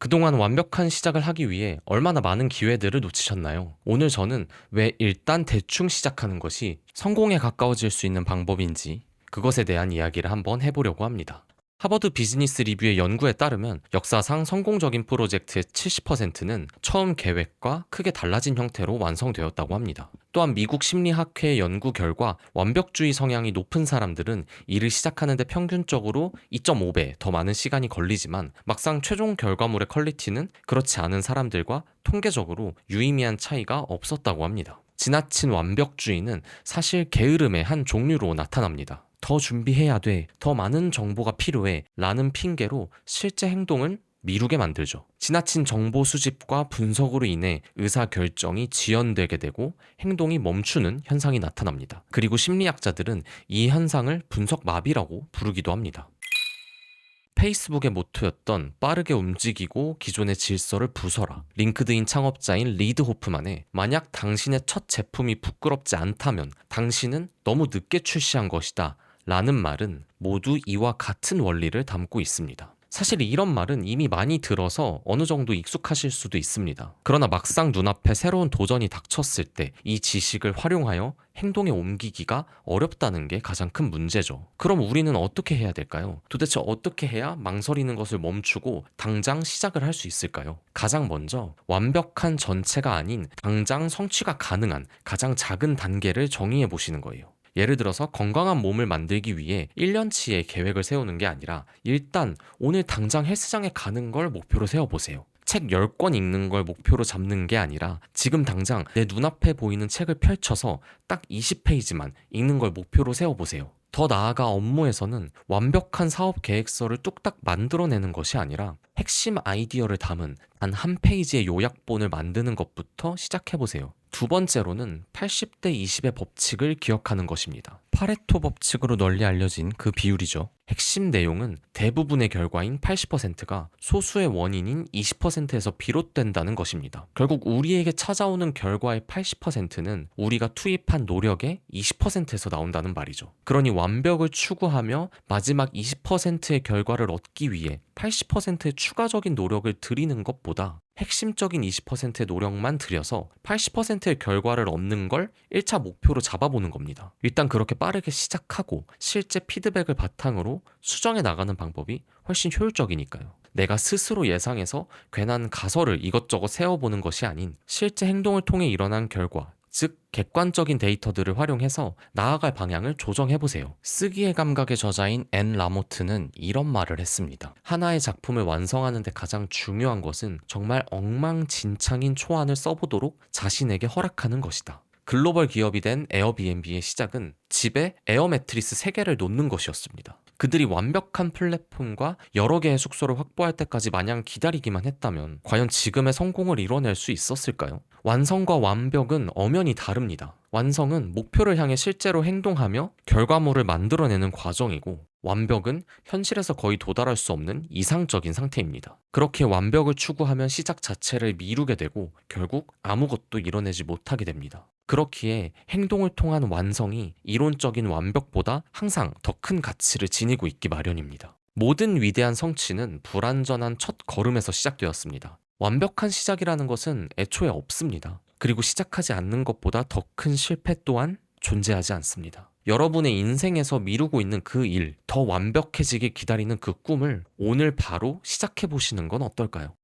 그동안 완벽한 시작을 하기 위해 얼마나 많은 기회들을 놓치셨나요? 오늘 저는 왜 일단 대충 시작하는 것이 성공에 가까워질 수 있는 방법인지 그것에 대한 이야기를 한번 해보려고 합니다. 하버드 비즈니스 리뷰의 연구에 따르면 역사상 성공적인 프로젝트의 70%는 처음 계획과 크게 달라진 형태로 완성되었다고 합니다. 또한 미국 심리학회 연구 결과 완벽주의 성향이 높은 사람들은 일을 시작하는데 평균적으로 2.5배 더 많은 시간이 걸리지만 막상 최종 결과물의 퀄리티는 그렇지 않은 사람들과 통계적으로 유의미한 차이가 없었다고 합니다. 지나친 완벽주의는 사실 게으름의 한 종류로 나타납니다. 더 준비해야 돼, 더 많은 정보가 필요해 라는 핑계로 실제 행동을 미루게 만들죠. 지나친 정보 수집과 분석으로 인해 의사결정이 지연되게 되고 행동이 멈추는 현상이 나타납니다. 그리고 심리학자들은 이 현상을 분석 마비라고 부르기도 합니다. 페이스북의 모토였던 빠르게 움직이고 기존의 질서를 부숴라. 링크드인 창업자인 리드 호프만의 만약 당신의 첫 제품이 부끄럽지 않다면 당신은 너무 늦게 출시한 것이다 라는 말은 모두 이와 같은 원리를 담고 있습니다. 사실 이런 말은 이미 많이 들어서 어느 정도 익숙하실 수도 있습니다. 그러나 막상 눈앞에 새로운 도전이 닥쳤을 때 이 지식을 활용하여 행동에 옮기기가 어렵다는 게 가장 큰 문제죠. 그럼 우리는 어떻게 해야 될까요? 도대체 어떻게 해야 망설이는 것을 멈추고 당장 시작을 할 수 있을까요? 가장 먼저 완벽한 전체가 아닌 당장 성취가 가능한 가장 작은 단계를 정의해 보시는 거예요. 예를 들어서 건강한 몸을 만들기 위해 1년치의 계획을 세우는 게 아니라 일단 오늘 당장 헬스장에 가는 걸 목표로 세워보세요. 책 10권 읽는 걸 목표로 잡는 게 아니라 지금 당장 내 눈앞에 보이는 책을 펼쳐서 딱 20페이지만 읽는 걸 목표로 세워보세요. 더 나아가 업무에서는 완벽한 사업 계획서를 뚝딱 만들어내는 것이 아니라 핵심 아이디어를 담은 단 한 페이지의 요약본을 만드는 것부터 시작해보세요. 두 번째로는 80대 20의 법칙을 기억하는 것입니다. 파레토 법칙으로 널리 알려진 그 비율이죠. 핵심 내용은 대부분의 결과인 80%가 소수의 원인인 20%에서 비롯된다는 것입니다. 결국 우리에게 찾아오는 결과의 80%는 우리가 투입한 노력의 20%에서 나온다는 말이죠. 그러니 완벽을 추구하며 마지막 20%의 결과를 얻기 위해 80%의 추가적인 노력을 들이는 것보다 핵심적인 20%의 노력만 들여서 80%의 결과를 얻는 걸 1차 목표로 잡아보는 겁니다. 일단 그렇게 빠르게 시작하고 실제 피드백을 바탕으로 수정해 나가는 방법이 훨씬 효율적이니까요. 내가 스스로 예상해서 괜한 가설을 이것저것 세워보는 것이 아닌 실제 행동을 통해 일어난 결과, 즉 객관적인 데이터들을 활용해서 나아갈 방향을 조정해보세요. 쓰기의 감각의 저자인 앤 라모트는 이런 말을 했습니다. 하나의 작품을 완성하는 데 가장 중요한 것은 정말 엉망진창인 초안을 써보도록 자신에게 허락하는 것이다. 글로벌 기업이 된 에어비앤비의 시작은 집에 에어 매트리스 3개를 놓는 것이었습니다. 그들이 완벽한 플랫폼과 여러 개의 숙소를 확보할 때까지 마냥 기다리기만 했다면 과연 지금의 성공을 이뤄낼 수 있었을까요? 완성과 완벽은 엄연히 다릅니다. 완성은 목표를 향해 실제로 행동하며 결과물을 만들어내는 과정이고 완벽은 현실에서 거의 도달할 수 없는 이상적인 상태입니다. 그렇게 완벽을 추구하면 시작 자체를 미루게 되고 결국 아무것도 이뤄내지 못하게 됩니다. 그렇기에 행동을 통한 완성이 이론적인 완벽보다 항상 더 큰 가치를 지니고 있기 마련입니다. 모든 위대한 성취는 불완전한 첫 걸음에서 시작되었습니다. 완벽한 시작이라는 것은 애초에 없습니다. 그리고 시작하지 않는 것보다 더 큰 실패 또한 존재하지 않습니다. 여러분의 인생에서 미루고 있는 그 일, 더 완벽해지길 기다리는 그 꿈을 오늘 바로 시작해보시는 건 어떨까요?